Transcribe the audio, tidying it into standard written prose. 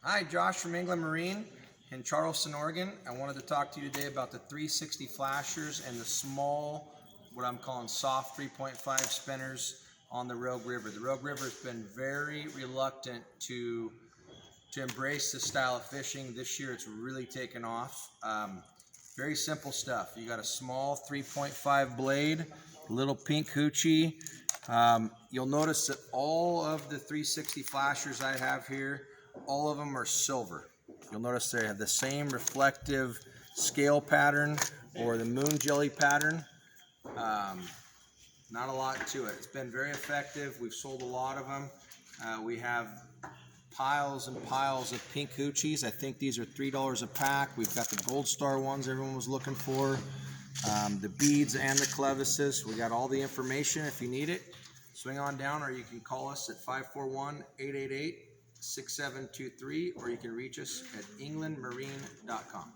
Hi, Josh from Englund Marine in Charleston, Oregon. I wanted to talk to you today about the 360 flashers and the small, what I'm calling soft 3.5 spinners on the Rogue River. The Rogue River has been very reluctant to embrace this style of fishing. This year it's really taken off. Very simple stuff. You got a small 3.5 blade, little pink hoochie. You'll notice that all of the 360 flashers I have here, all of them are silver. You'll notice they have the same reflective scale pattern or the moon jelly pattern. Not a lot to it. It's been very effective. We've sold a lot of them. We have piles and piles of pink hoochies. I think these are $3 a pack. We've got the gold star ones everyone was looking for, the beads and the clevises. We got all the information if you need it. Swing on down, or you can call us at 541-888-6723, or you can reach us at englundmarine.com.